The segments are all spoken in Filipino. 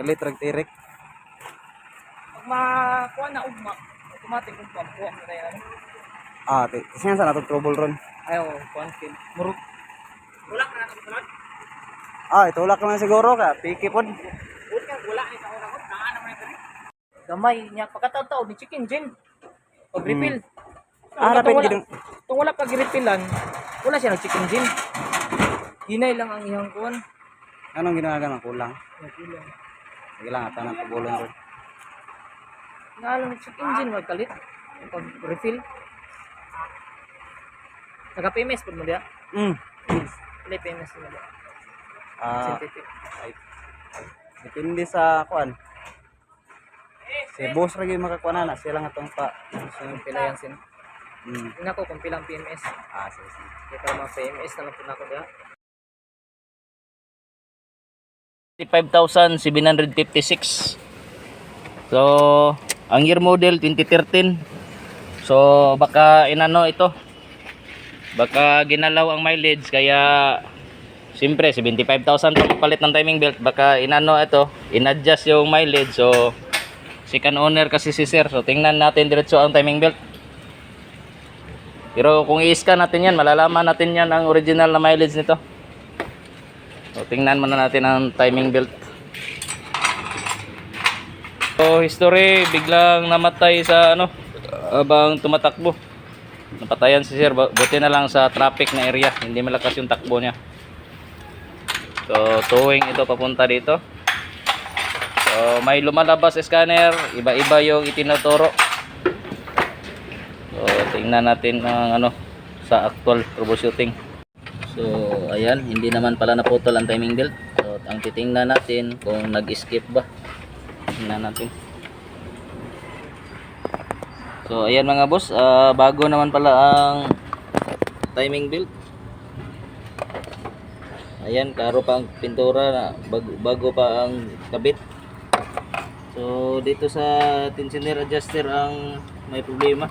Kalit rag tirik. Pag makuha na ugma, automatic kung kuha mo na yan. Siya sa natong trouble ron. Ayaw, kuha kin. Murug. Wala ka na ito Itulak naman siguro ka. Piki pod. wala ni sa una ko. Naan naman ito rin. Gamay niya. Pagkataon-taon ni chicken gin. Pag-refill. Rapid gid. Kung wala pag-refillan, wala siya nag-chicken gin. Hinay lang ang iyang kuhan. Anong ginagawa ng kulang? Nagkulang. Sige lang ata nang pabulon ron. Ngalang nag-chicken gin, magkalit. Pag-refill. Naka-PMS po mo diya? Wala PMS mo diya. Synthetic. Depende sa kuan. Si boss ra gyud makakuan na sila nga tong pa. Yung pila yan sin. Tingnan ko kung pilang PMS. Sige. Kaya mga PMS na lang po na ako diya. 5,756. So, ang year model 2013. So, baka inano ito. Baka ginalaw ang mileage kaya siyempre 75,000 pang palit ng timing belt. Baka inano ito, in-adjust yung mileage. So, second owner kasi si sir. So, tingnan natin diretso ang timing belt. Pero kung i-scan natin yan, malalaman natin yan ang original na mileage nito. So, tingnan muna natin ang timing belt. So, history, biglang namatay sa habang tumatakbo. Napatayan si sir, buti na lang sa traffic na area, hindi malakas yung takbo niya. So, towing ito papunta dito. So, may lumalabas scanner, iba-iba yung itinuturo. So, tingnan natin ang sa actual troubleshooting. So, ayan, hindi naman pala naputol ang timing belt. So, ang titingnan natin kung nag-skip ba. Tingnan natin. So, ayan mga boss, bago naman pala ang timing belt. Ayan, karo pa ang pintura na bago pa ang kabit. So, dito sa tensioner adjuster ang may problema.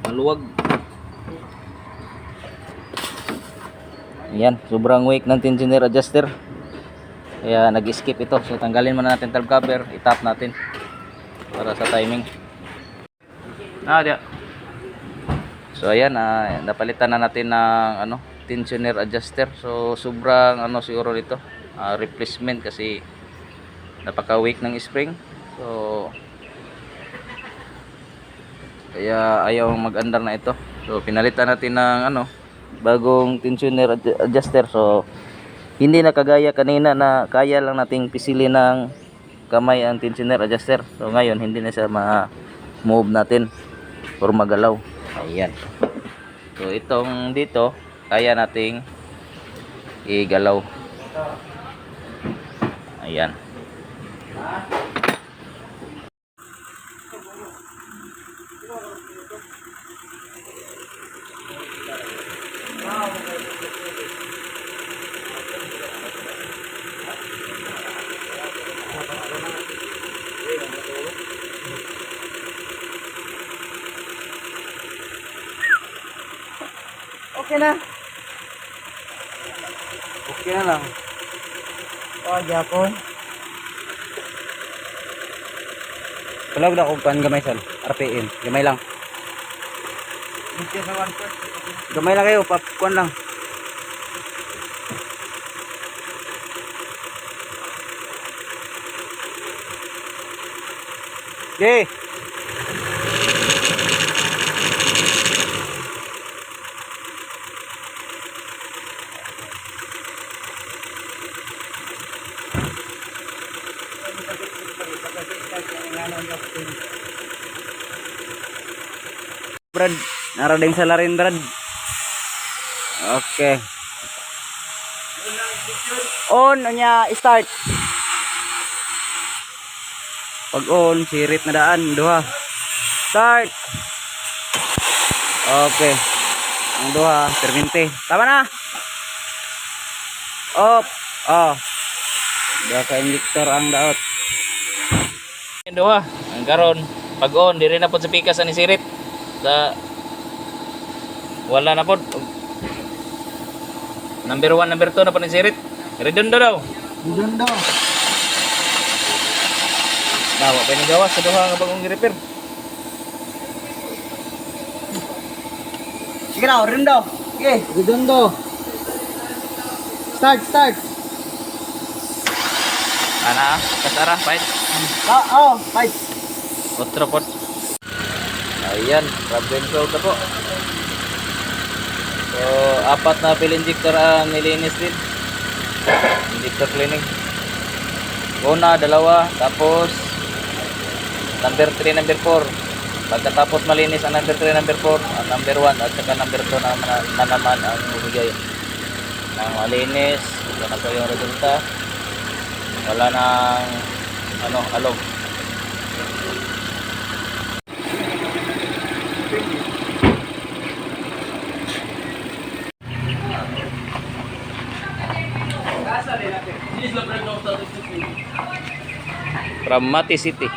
Maluwag. Ayan, sobrang weak ng tensioner adjuster. Kaya nag-skip ito. So tanggalin muna natin valve cover, i-tap natin para sa timing. Diyan. So ayan, napalitan na natin ng tensioner adjuster. So sobrang siguro nito, replacement kasi napaka-weak ng spring. So kaya ayaw mag-andar na ito. So pinalitan natin ng bagong tensioner adjuster. So hindi na kagaya kanina na kaya lang nating pisilin ng kamay ang tensioner adjuster. So ngayon hindi na siya ma-move natin or magalaw. Ayan. So itong dito kaya nating igalaw. Ayan. Okay na. Okay na lang. Japon. Palawag na kung pan gamay sal. RPM. Gamay lang. Gamay lang kayo. Kuan lang. Okay. Brad, narading sa larin Brad. Okay. On nya start. Pag on, sirit na daan, duha. Start. Okay. Ang duha, perminti. Tama na. Op. Duha ka injector ang daot. Ang duha, ang karon pag on diri na pod sa pikas ani sirit. Sa wala na pod. Number 1, number 2 na po ni sirit. Redondo daw. Redondo. Nawa pa ni gawas sa duha nga bagong repair. Sige na, rin daw. Sige. Redondo. Start. Ana, kasara fight. Fight. Otro pot. Ayan, problem solved na po. So, 4 na fill injector ang nilinis din. Injector cleaning. Una, 2, tapos number 3, number 4. Pagkatapos malinis ang number 3, number 4, ang number 1 at saka number 2 na naman ang bumigay ng malinis. Ito na po yung resulta. Wala nang alog. From Mati City.